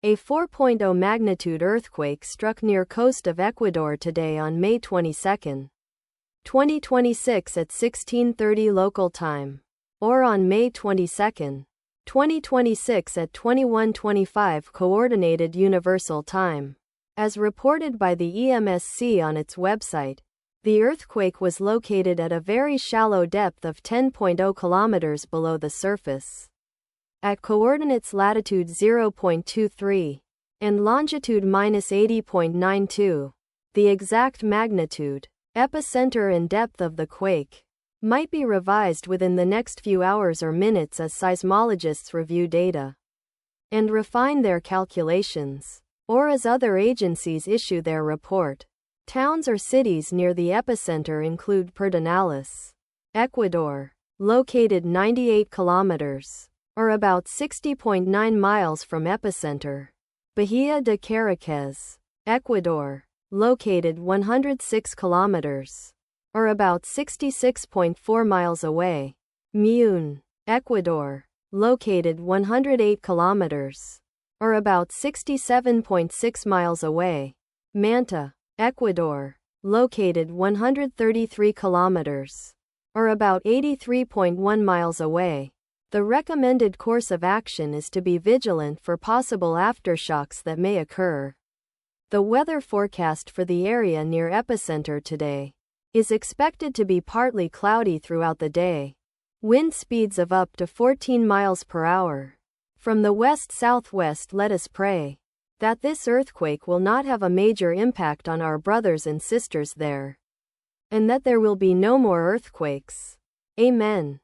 A 4.0 magnitude earthquake struck near coast of Ecuador today on May 22, 2026 at 16:30 local time, or on May 22, 2026 at 21:25 Coordinated Universal Time. As reported by the EMSC on its website, the earthquake was located at a very shallow depth of 10.0 kilometers below the surface, at coordinates latitude 0.23 and longitude -80.92. The exact magnitude, epicenter and depth of the quake might be revised within the next few hours or minutes as seismologists review data and refine their calculations, or as other agencies issue their report. Towns or cities near the epicenter include Pedernales, Ecuador, located 98 kilometers, or about 60.9 miles from epicenter. Bahía de Caráquez, Ecuador, located 106 kilometers, or about 66.4 miles away. Muisne, Ecuador, located 108 kilometers, or about 67.6 miles away. Manta, Ecuador, located 133 kilometers, or about 83.1 miles away. The recommended course of action is to be vigilant for possible aftershocks that may occur. The weather forecast for the area near epicenter today is expected to be partly cloudy throughout the day. Wind speeds of up to 14 miles per hour. From the west-southwest, let us pray that this earthquake will not have a major impact on our brothers and sisters there, and that there will be no more earthquakes. Amen.